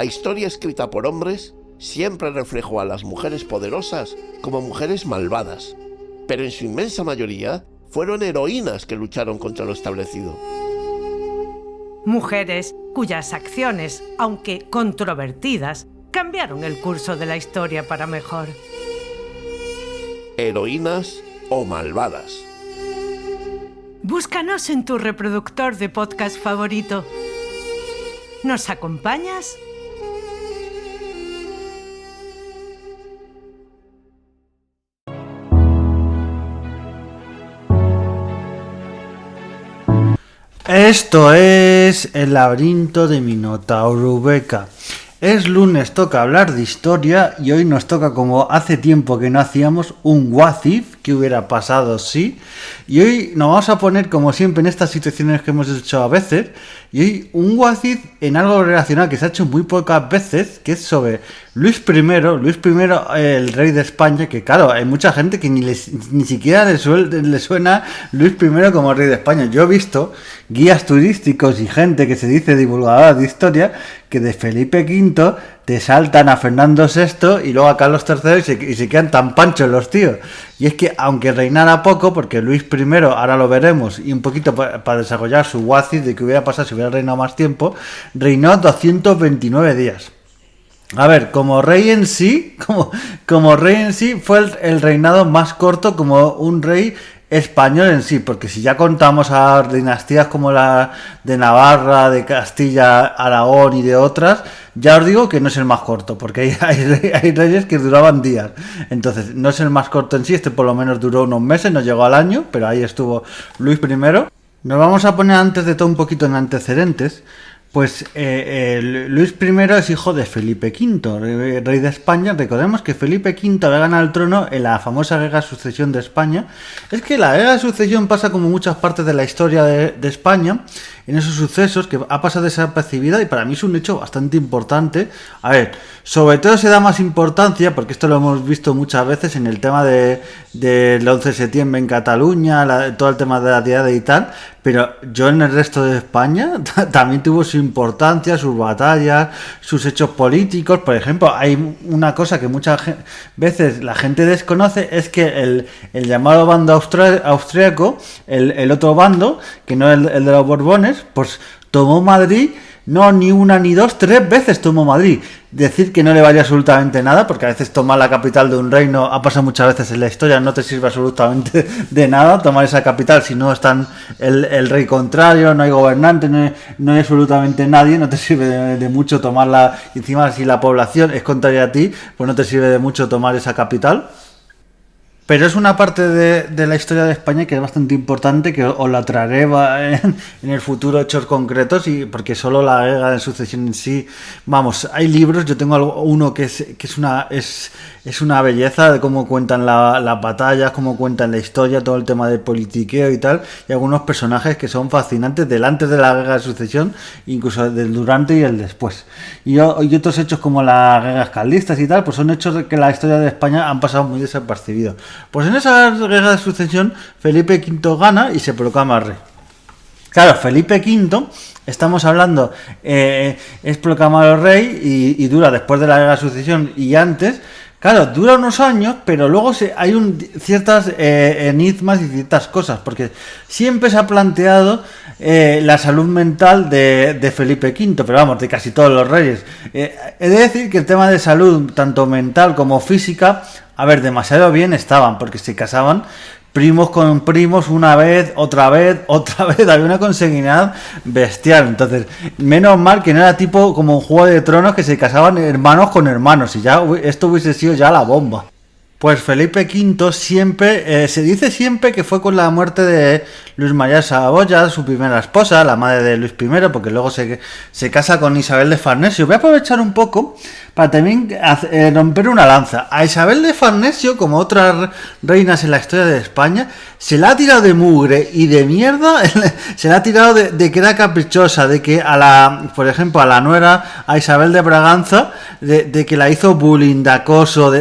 La historia escrita por hombres siempre reflejó a las mujeres poderosas como mujeres malvadas, pero en su inmensa mayoría fueron heroínas que lucharon contra lo establecido. Mujeres cuyas acciones, aunque controvertidas, cambiaron el curso de la historia para mejor. Heroínas o malvadas. Búscanos en tu reproductor de podcast favorito. ¿Nos acompañas? Esto es El laberinto de Minotauro Beca. Es lunes, toca hablar de historia y hoy nos toca, como hace tiempo que no hacíamos, un What If, que hubiera pasado sí. Y hoy nos vamos a poner, como siempre en estas situaciones que hemos hecho a veces, y hoy un What If en algo relacionado que se ha hecho muy pocas veces, que es sobre Luis I, el rey de España, que claro, hay mucha gente que ni siquiera le suena Luis I como rey de España. Yo he visto guías turísticos y gente que se dice divulgadora de historia, que de Felipe V te saltan a Fernando VI y luego a Carlos III y se quedan tan panchos los tíos. Y es que aunque reinara poco, porque Luis I, ahora lo veremos, y un poquito para desarrollar su What If de que hubiera pasado si hubiera reinado más tiempo, reinó 229 días. A ver, como rey en sí fue el reinado más corto como un rey español en sí, porque si ya contamos a dinastías como la de Navarra, de Castilla, Aragón y de otras, ya os digo que no es el más corto, porque hay reyes que duraban días. Entonces, no es el más corto en sí, este por lo menos duró unos meses, no llegó al año, pero ahí estuvo Luis I. Nos vamos a poner antes de todo un poquito en antecedentes. Pues Luis I es hijo de Felipe V, rey de España. Recordemos que Felipe V había ganado el trono en la famosa guerra de sucesión de España. Es que la guerra de sucesión pasa como muchas partes de la historia de España, en esos sucesos que ha pasado desapercibida, y para mí es un hecho bastante importante. A ver, sobre todo se da más importancia, porque esto lo hemos visto muchas veces en el tema del 11 de septiembre en Cataluña, todo el tema de la diada y tal, pero yo en el resto de España también tuvo su importancia, sus batallas, sus hechos políticos. Por ejemplo, hay una cosa que muchas veces la gente desconoce, es que el llamado bando austríaco, el otro bando, que no es el de los Borbones, pues tomó Madrid, no ni una ni dos, 3 veces tomó Madrid. Decir que no le valía absolutamente nada, porque a veces tomar la capital de un reino, ha pasado muchas veces en la historia, no te sirve absolutamente de nada tomar esa capital si no está el rey contrario, no hay gobernante, no hay absolutamente nadie, no te sirve de mucho tomarla. Encima, si la población es contraria a ti, pues no te sirve de mucho tomar esa capital. Pero es una parte de la historia de España que es bastante importante, que os la traeré en el futuro, hechos concretos, y porque solo la guerra de sucesión en sí, vamos, hay libros. Yo tengo uno que es una belleza de cómo cuentan las batallas, cómo cuentan la historia, todo el tema del politiqueo y tal, y algunos personajes que son fascinantes del antes de la guerra de sucesión, incluso del durante y el después. Y otros hechos como las guerras carlistas y tal, pues son hechos que la historia de España han pasado muy desapercibidos. Pues en esa guerra de sucesión Felipe V gana y se proclama rey. Claro, Felipe V, estamos hablando, es proclamado rey y dura después de la guerra de sucesión y antes. Claro, dura unos años, pero luego hay ciertas enigmas y ciertas cosas, porque siempre se ha planteado la salud mental de Felipe V, pero vamos, de casi todos los reyes. He de decir que el tema de salud, tanto mental como física, a ver, demasiado bien estaban, porque se casaban primos con primos una vez, otra vez, había una consanguinidad bestial. Entonces, menos mal que no era tipo como un Juego de Tronos, que se casaban hermanos con hermanos, y ya esto hubiese sido ya la bomba. Pues Felipe V siempre, se dice siempre que fue con la muerte de Luis María de Saboya, su primera esposa, la madre de Luis I, porque luego se casa con Isabel de Farnesio. Voy a aprovechar un poco para también romper una lanza. A Isabel de Farnesio, como otras reinas en la historia de España, se la ha tirado de mugre y de mierda, se la ha tirado de que era caprichosa, de que por ejemplo, a la nuera, a Isabel de Braganza, de que la hizo bullying, de acoso,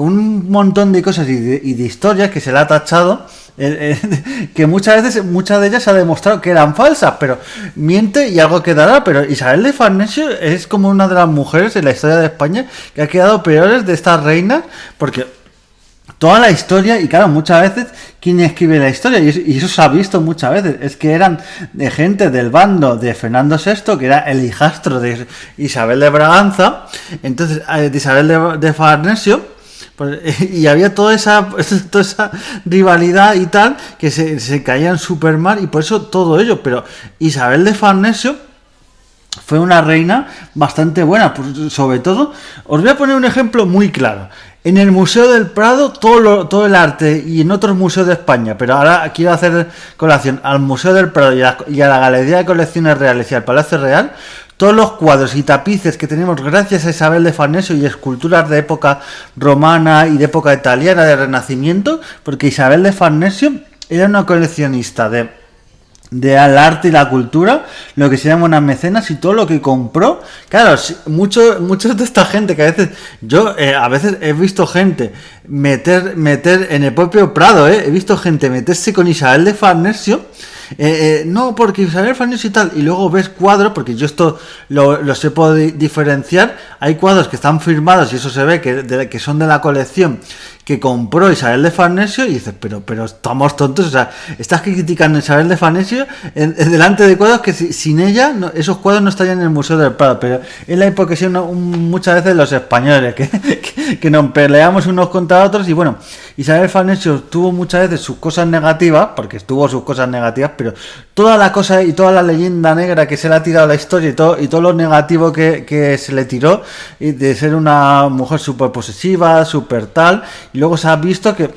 un montón de cosas y de historias que se le ha tachado, que muchas de ellas se ha demostrado que eran falsas, pero miente y algo quedará. Pero Isabel de Farnesio es como una de las mujeres en la historia de España que ha quedado peores de estas reinas, porque toda la historia, y claro, muchas veces, ¿quién escribe la historia? Y eso se ha visto muchas veces, es que eran de gente del bando de Fernando VI, que era el hijastro de Isabel de Braganza, entonces de Isabel de Farnesio, pues, y había toda esa rivalidad y tal, que se caían súper mal, y por eso todo ello. Pero Isabel de Farnesio fue una reina bastante buena, pues, sobre todo, os voy a poner un ejemplo muy claro. En el Museo del Prado, todo el arte, y en otros museos de España, pero ahora quiero hacer colación al Museo del Prado y a la Galería de Colecciones Reales y al Palacio Real, todos los cuadros y tapices que tenemos gracias a Isabel de Farnesio y esculturas de época romana y de época italiana, de Renacimiento, porque Isabel de Farnesio era una coleccionista al arte y la cultura, lo que se llama una mecenas, y todo lo que compró, claro, muchos de esta gente que a veces a veces he visto gente meter en el propio Prado, he visto gente meterse con Isabel de Farnesio, no, porque Isabel Farnesio y tal, y luego ves cuadros, porque yo esto lo sé puedo diferenciar, hay cuadros que están firmados y eso se ve que son de la colección que compró Isabel de Farnesio, y dices, pero estamos tontos, o sea, estás criticando a Isabel de Farnesio delante de cuadros que sin ella esos cuadros no estarían en el Museo del Prado. Pero es la hipocresía muchas veces los españoles, que nos peleamos unos contra otros. Y bueno, Isabel de Farnesio tuvo muchas veces sus cosas negativas, porque tuvo sus cosas negativas, pero toda la cosa y toda la leyenda negra que se le ha tirado a la historia y todo lo negativo que se le tiró, y de ser una mujer súper posesiva, súper tal. Y luego se ha visto que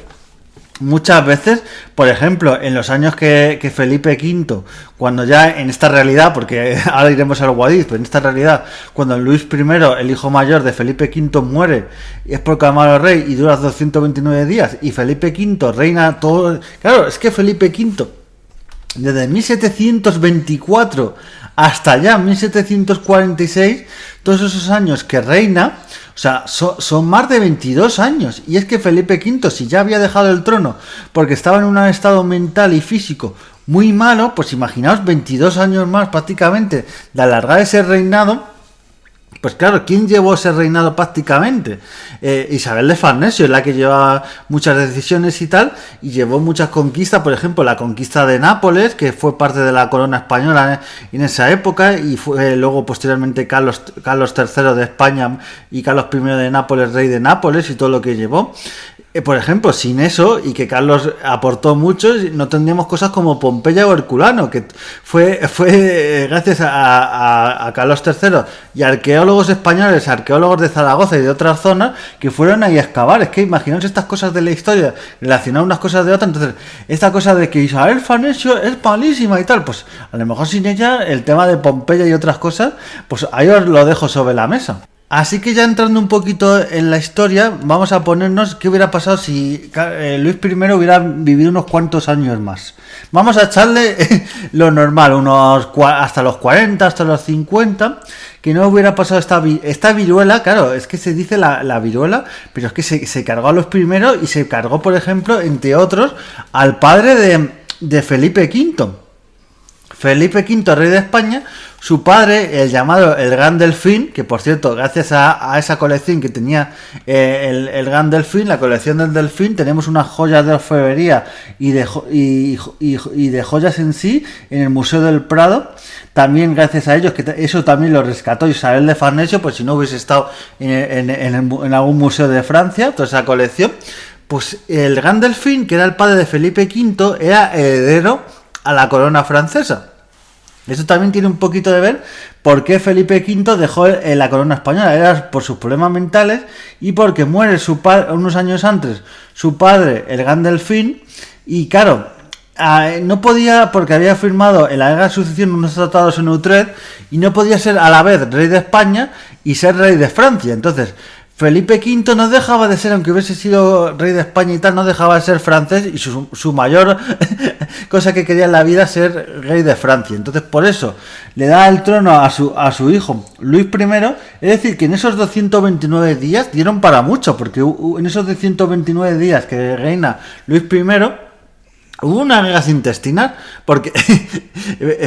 muchas veces, por ejemplo, en los años que Felipe V, cuando ya en esta realidad, porque ahora iremos al Guadix, pero en esta realidad, cuando Luis I, el hijo mayor de Felipe V, muere y es proclamado rey y dura 229 días, y Felipe V reina todo. Claro, es que Felipe V, desde 1724 hasta ya 1746, todos esos años que reina, o sea, son más de 22 años. Y es que Felipe V, si ya había dejado el trono porque estaba en un estado mental y físico muy malo, pues imaginaos 22 años más prácticamente de alargar ese reinado. Pues claro, ¿quién llevó ese reinado prácticamente? Isabel de Farnesio es la que lleva muchas decisiones y tal, y llevó muchas conquistas, por ejemplo, la conquista de Nápoles, que fue parte de la corona española en esa época, y fue luego posteriormente Carlos III de España y Carlos I de Nápoles, rey de Nápoles, y todo lo que llevó. Por ejemplo, sin eso, y que Carlos aportó mucho, no tendríamos cosas como Pompeya o Herculano, que fue gracias a Carlos III y arqueólogos españoles, arqueólogos de Zaragoza y de otras zonas, que fueron ahí a excavar. Es que imaginaos estas cosas de la historia, relacionar unas cosas de otras. Entonces, esta cosa de que Isabel Farnesio es malísima y tal, pues a lo mejor sin ella, el tema de Pompeya y otras cosas, pues ahí os lo dejo sobre la mesa. Así que ya entrando un poquito en la historia, vamos a ponernos qué hubiera pasado si Luis I hubiera vivido unos cuantos años más. Vamos a echarle lo normal, hasta los 40, hasta los 50, que no hubiera pasado esta viruela. Claro, es que se dice la viruela, pero es que se cargó a los primeros, y se cargó, por ejemplo, entre otros, al padre de Felipe V. Felipe V, rey de España, su padre, el llamado el Gran Delfín, que por cierto, gracias a esa colección que tenía el Gran Delfín, la colección del Delfín, tenemos unas joyas de orfebrería y de joyas en sí en el Museo del Prado. También gracias a ellos, que eso también lo rescató Isabel de Farnesio, pues si no hubiese estado en algún museo de Francia, toda esa colección. Pues el Gran Delfín, que era el padre de Felipe V, era heredero a la corona francesa. Eso también tiene un poquito de ver por qué Felipe V dejó la corona española. Era por sus problemas mentales y porque muere su padre unos años antes, su padre, el Gran Delfín, y claro, no podía, porque había firmado en la Guerra de Sucesión unos tratados en Utrecht, y no podía ser a la vez rey de España y ser rey de Francia. Entonces Felipe V no dejaba de ser, aunque hubiese sido rey de España y tal, no dejaba de ser francés, y su mayor cosa que quería en la vida ser rey de Francia. Entonces, por eso le da el trono a su hijo Luis I. Es decir, que en esos 229 días dieron para mucho, porque en esos 229 días que reina Luis I, hubo una guerra intestinal, porque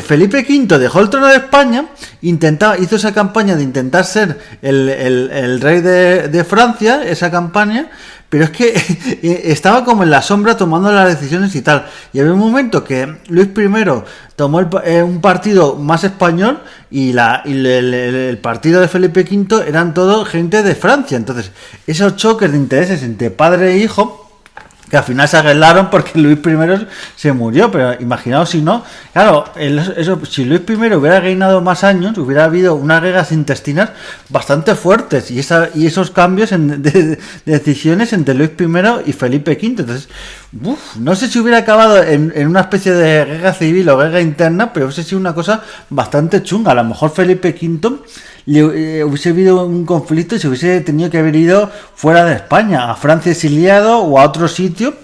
Felipe V dejó el trono de España, hizo esa campaña de intentar ser el rey de Francia, esa campaña, pero es que estaba como en la sombra tomando las decisiones y tal. Y había un momento que Luis I tomó un partido más español y el partido de Felipe V eran todo gente de Francia. Entonces, esos choques de intereses entre padre e hijo, que al final se arreglaron porque Luis I se murió, pero imaginaos si no, claro, si Luis I hubiera reinado más años, hubiera habido unas guerras intestinas bastante fuertes y esos cambios de decisiones entre Luis I y Felipe V. Entonces, no sé si hubiera acabado en una especie de guerra civil o guerra interna, pero hubiese sido una cosa bastante chunga. A lo mejor Felipe V hubiese habido un conflicto y se hubiese tenido que haber ido fuera de España, a Francia exiliado o a otro sitio,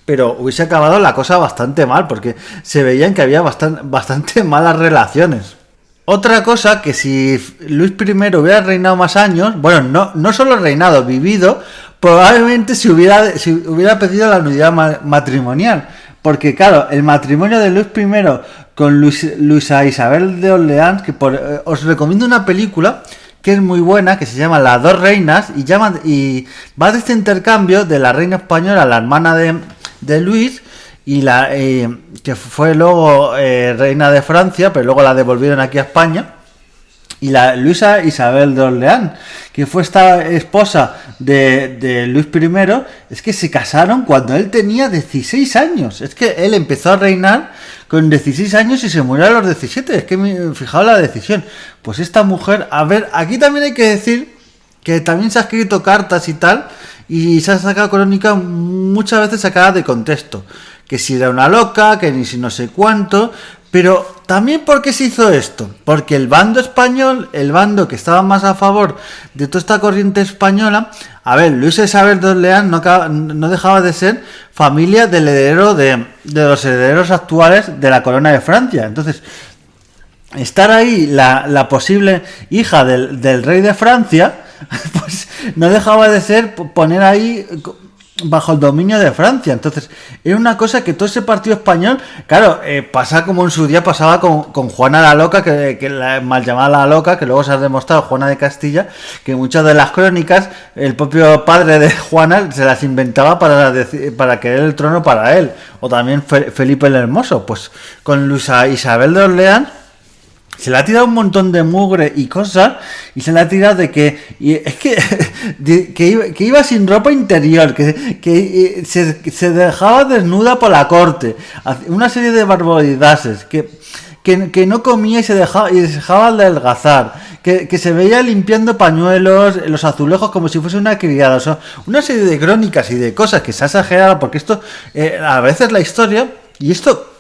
pero hubiese acabado la cosa bastante mal, porque se veían que había bastante malas relaciones. Otra cosa, que si Luis I hubiera reinado más años, bueno, no solo reinado, vivido, probablemente se hubiera pedido la nulidad matrimonial. Porque claro, el matrimonio de Luis I con Luisa Isabel de Orleans, que os recomiendo una película que es muy buena, que se llama Las dos reinas, y va de este intercambio de la reina española, la hermana de Luis, y que fue luego reina de Francia, pero luego la devolvieron aquí a España, y la Luisa Isabel de Orleans, que fue esta esposa de Luis I, es que se casaron cuando él tenía 16 años. Es que él empezó a reinar con 16 años y se murió a los 17. Es que fijaos la decisión. Pues esta mujer, a ver, aquí también hay que decir que también se ha escrito cartas y tal, y se ha sacado crónica muchas veces sacada de contexto. Que si era una loca, que ni si no sé cuánto. Pero también, ¿por qué se hizo esto? Porque el bando español, el bando que estaba más a favor de toda esta corriente española, a ver, Luisa Isabel de Orleans no dejaba de ser familia del heredero de los herederos actuales de la corona de Francia. Entonces, estar ahí la posible hija del rey de Francia, pues no dejaba de ser poner ahí bajo el dominio de Francia. Entonces era una cosa que todo ese partido español, claro, pasa como en su día pasaba con Juana la Loca, que la mal llamada la Loca, que luego se ha demostrado Juana de Castilla, que muchas de las crónicas el propio padre de Juana se las inventaba para querer el trono para él, o también Felipe el Hermoso. Pues con Luisa Isabel de Orleans se le ha tirado un montón de mugre y cosas, y se le ha tirado que iba sin ropa interior, que se dejaba desnuda por la corte, una serie de barbaridades, que no comía y se dejaba adelgazar, que se veía limpiando pañuelos, los azulejos como si fuese una criada. O sea, una serie de crónicas y de cosas que se ha exagerado, porque esto, a veces la historia, y esto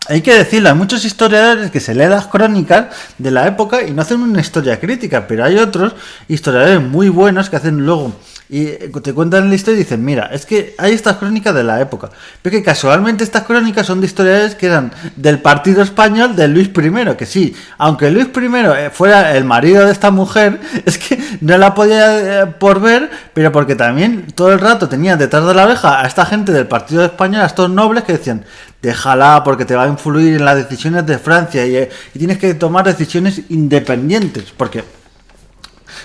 hay que decirlo, hay muchos historiadores que se leen las crónicas de la época y no hacen una historia crítica, pero hay otros historiadores muy buenos que hacen luego y te cuentan la historia y dicen, mira, es que hay estas crónicas de la época, pero que casualmente estas crónicas son de historiadores que eran del partido español de Luis I, que sí, aunque Luis I fuera el marido de esta mujer, es que no la podía por ver, pero porque también todo el rato tenían detrás de la oreja a esta gente del partido español, a estos nobles que decían, déjala porque te va a influir en las decisiones de Francia y tienes que tomar decisiones independientes, porque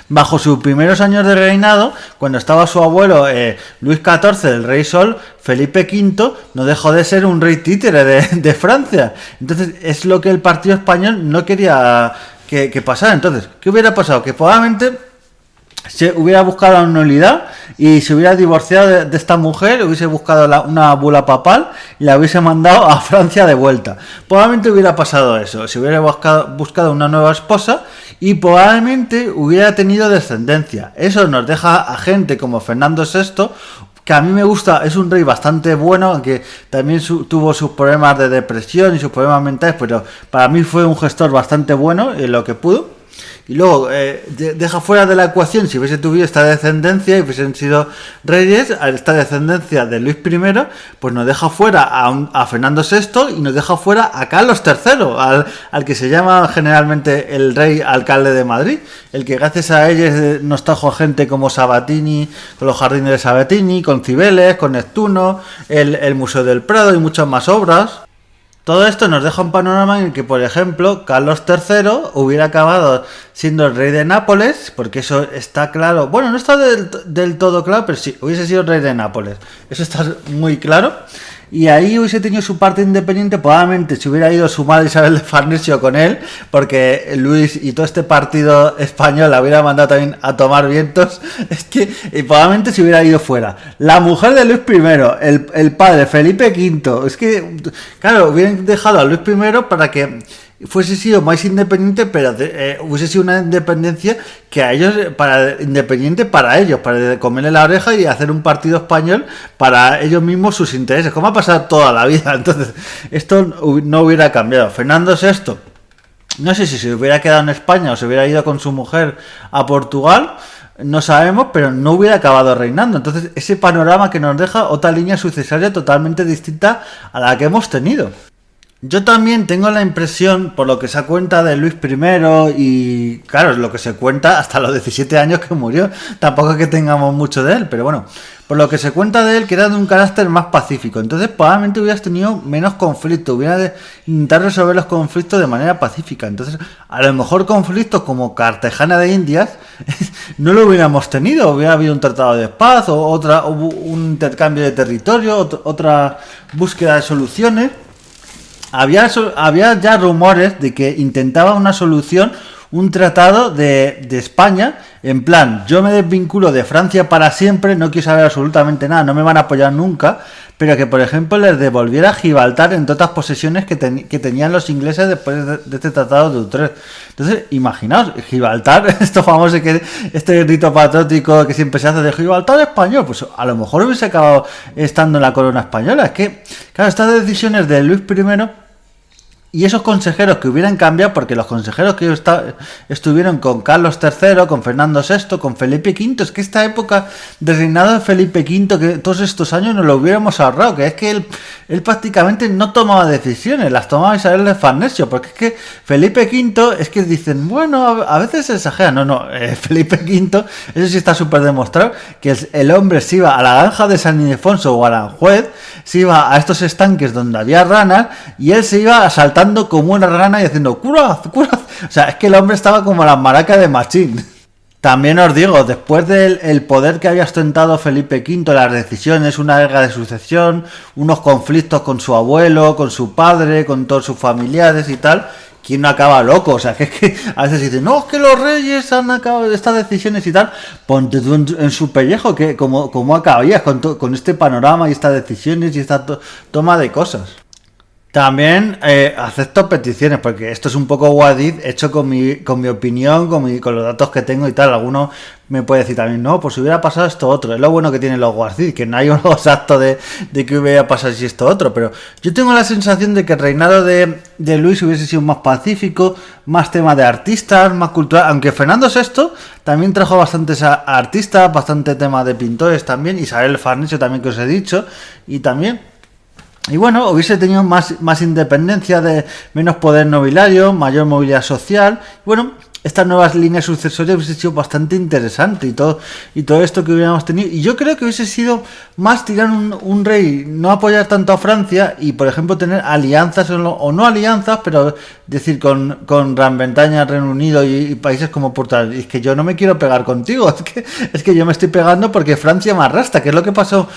bajo sus primeros años de reinado, cuando estaba su abuelo Luis XIV, el rey Sol, Felipe V no dejó de ser un rey títere de Francia. Entonces es lo que el partido español no quería que pasara. Entonces, ¿qué hubiera pasado? Que probablemente se hubiera buscado la nulidad y se hubiera divorciado de esta mujer, hubiese buscado una bula papal y la hubiese mandado a Francia de vuelta. Probablemente hubiera pasado eso, se hubiera buscado una nueva esposa y probablemente hubiera tenido descendencia. Eso nos deja a gente como Fernando VI, que a mí me gusta, es un rey bastante bueno, aunque también tuvo sus problemas de depresión y sus problemas mentales, pero para mí fue un gestor bastante bueno en lo que pudo. y luego deja fuera de la ecuación, si hubiese tuvido esta descendencia y hubiesen sido reyes, a esta descendencia de Luis I, pues nos deja fuera a Fernando VI y nos deja fuera a Carlos III, al que se llama generalmente el rey alcalde de Madrid, el que gracias a ellos nos trajo gente como Sabatini, con los jardines de Sabatini, con Cibeles, con Neptuno, el Museo del Prado y muchas más obras. Todo esto nos deja un panorama en el que, por ejemplo, Carlos III hubiera acabado siendo el rey de Nápoles, porque eso está claro. Bueno, no está del todo claro, pero sí, hubiese sido el rey de Nápoles. Eso está muy claro. Y ahí hubiese tenido su parte independiente, probablemente se hubiera ido su madre Isabel de Farnesio con él, porque Luis y todo este partido español la hubiera mandado también a tomar vientos, es que probablemente se hubiera ido fuera. La mujer de Luis I, el padre Felipe V, es que, claro, hubieran dejado a Luis I para que fuese sido más independiente, pero hubiese sido una independencia que a ellos, independiente para ellos, para comerle la oreja y hacer un partido español para ellos mismos, sus intereses, como ha pasado toda la vida. Entonces, esto no hubiera cambiado. Fernando VI, no sé si se hubiera quedado en España o se hubiera ido con su mujer a Portugal, no sabemos, pero no hubiera acabado reinando. Entonces, ese panorama que nos deja otra línea sucesoria totalmente distinta a la que hemos tenido. Yo también tengo la impresión, por lo que se cuenta de Luis I, y claro, es lo que se cuenta hasta los 17 años que murió, tampoco es que tengamos mucho de él, pero bueno, por lo que se cuenta de él, que era de un carácter más pacífico, entonces probablemente hubieras tenido menos conflictos, hubieras intentado resolver los conflictos de manera pacífica. Entonces, a lo mejor conflictos como Cartagena de Indias no lo hubiéramos tenido, hubiera habido un tratado de paz, o un intercambio de territorio, otra búsqueda de soluciones. Había ya rumores de que intentaba una solución, un tratado de España, en plan, yo me desvinculo de Francia para siempre, no quiero saber absolutamente nada, no me van a apoyar nunca, pero que, por ejemplo, les devolviera Gibraltar, entre otras posesiones que tenían los ingleses después de este tratado de Utrecht. Entonces, imaginaos, Gibraltar, esto famoso, este grito patriótico que siempre se hace de Gibraltar español, pues a lo mejor hubiese acabado estando en la corona española. Es que, claro, estas decisiones de Luis I y esos consejeros que hubieran cambiado, porque los consejeros que estuvieron con Carlos III, con Fernando VI, con Felipe V, es que esta época de reinado de Felipe V, que todos estos años nos lo hubiéramos ahorrado, que es que él prácticamente no tomaba decisiones, las tomaba Isabel de Farnesio, porque es que Felipe V, es que dicen, bueno, a veces se exagera, Felipe V, eso sí está súper demostrado, que el hombre se iba a la granja de San Ildefonso o Aranjuez, se iba a estos estanques donde había ranas, y él se iba asaltando como una rana y diciendo ¡curaz! ¡curaz! O sea, es que el hombre estaba como la maraca de Machín. También os digo, después del poder que había ostentado Felipe V, las decisiones, una guerra de sucesión, unos conflictos con su abuelo, con su padre, con todos sus familiares y tal, ¿quién no acaba loco? O sea, que es que a veces dicen, no, es que los reyes han acabado de estas decisiones y tal. Ponte tú en su pellejo, que como acabarías con este panorama y estas decisiones y esta toma de cosas. También acepto peticiones, porque esto es un poco wadid hecho con mi opinión, con los datos que tengo y tal. Alguno me puede decir también, no, pues si hubiera pasado esto otro. Es lo bueno que tienen los wadid, que no hay un exacto de que hubiera pasado si esto otro. Pero yo tengo la sensación de que el reinado de Luis hubiese sido más pacífico, más tema de artistas, más cultural. Aunque Fernando VI también trajo bastantes artistas, bastante tema de pintores también. Isabel Farnesio también, que os he dicho, y también... Y bueno, hubiese tenido más independencia, de menos poder nobiliario, mayor movilidad social. Bueno, estas nuevas líneas sucesorias hubiese sido bastante interesante y todo esto que hubiéramos tenido. Y yo creo que hubiese sido más tirar un rey, no apoyar tanto a Francia y, por ejemplo, tener alianzas o no alianzas, pero decir con Gran Bretaña, Reino Unido y países como Portugal. Y es que yo no me quiero pegar contigo, es que yo me estoy pegando porque Francia me arrastra, que es lo que pasó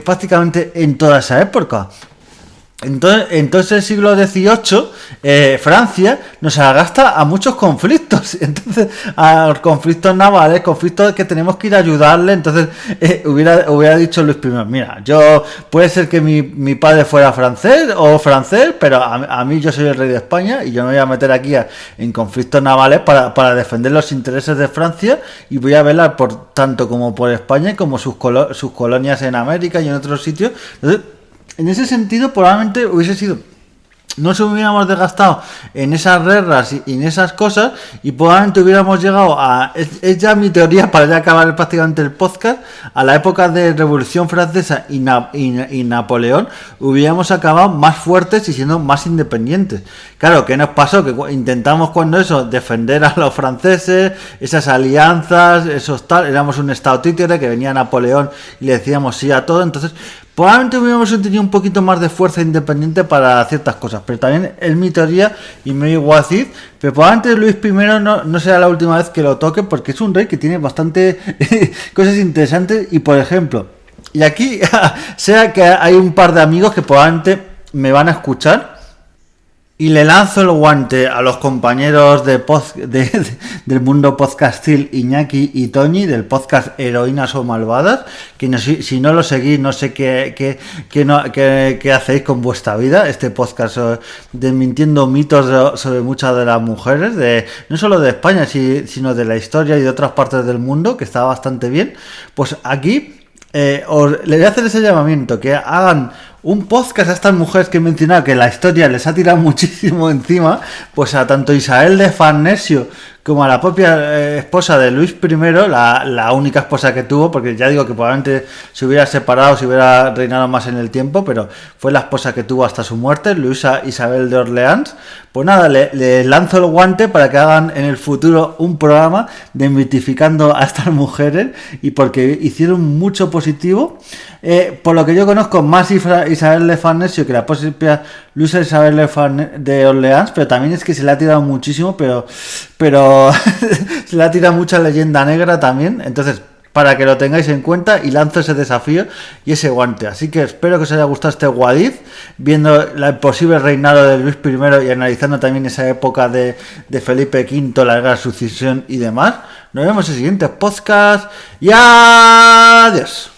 prácticamente en toda esa época. Entonces el siglo XVIII, Francia nos arrastra a muchos conflictos, entonces a conflictos navales, conflictos que tenemos que ir a ayudarle. Entonces hubiera dicho Luis I, mira, puede ser que mi padre fuera francés, pero a mí yo soy el rey de España y yo me voy a meter aquí en conflictos navales para defender los intereses de Francia y voy a velar por tanto como por España como sus colonias en América y en otros sitios. Entonces, en ese sentido, probablemente hubiese sido no se hubiéramos desgastado en esas guerras y en esas cosas, y probablemente hubiéramos llegado a, es ya mi teoría para ya acabar prácticamente el podcast, a la época de Revolución Francesa y Napoleón, hubiéramos acabado más fuertes y siendo más independientes. Claro, ¿qué nos pasó? Que intentamos cuando eso, defender a los franceses, esas alianzas, esos tal, éramos un estado títere, que venía Napoleón y le decíamos sí a todo, entonces probablemente hubiéramos tenido un poquito más de fuerza independiente para ciertas cosas, pero también es mi teoría y me digo así, pero probablemente Luis I no será la última vez que lo toque, porque es un rey que tiene bastante cosas interesantes. Y por ejemplo, y aquí sea que hay un par de amigos que probablemente me van a escuchar, y le lanzo el guante a los compañeros del mundo podcastil, Iñaki y Toñi, del podcast Heroínas o Malvadas, que no, si no lo seguís, no sé qué hacéis con vuestra vida. Este podcast desmintiendo mitos sobre muchas de las mujeres, no solo de España, sino de la historia y de otras partes del mundo, que está bastante bien. Pues aquí le voy a hacer ese llamamiento, que hagan un podcast a estas mujeres que he mencionado, que la historia les ha tirado muchísimo encima, pues a tanto Isabel de Farnesio como a la propia esposa de Luis I, la única esposa que tuvo, porque ya digo que probablemente se hubiera separado, se hubiera reinado más en el tiempo, pero fue la esposa que tuvo hasta su muerte, Luisa Isabel de Orleans. Pues nada, le lanzo el guante para que hagan en el futuro un programa de mitificando a estas mujeres, y porque hicieron mucho positivo. Por lo que yo conozco, más Isabel de Farnesio que la propia Luisa Isabel de Orleans, pero también es que se le ha tirado muchísimo, pero se le ha tirado mucha leyenda negra también. Entonces, para que lo tengáis en cuenta, y lanzo ese desafío y ese guante. Así que espero que os haya gustado este Guadif, viendo el posible reinado de Luis I y analizando también esa época de Felipe V, la guerra de sucesión y demás. Nos vemos en el siguiente podcast y adiós.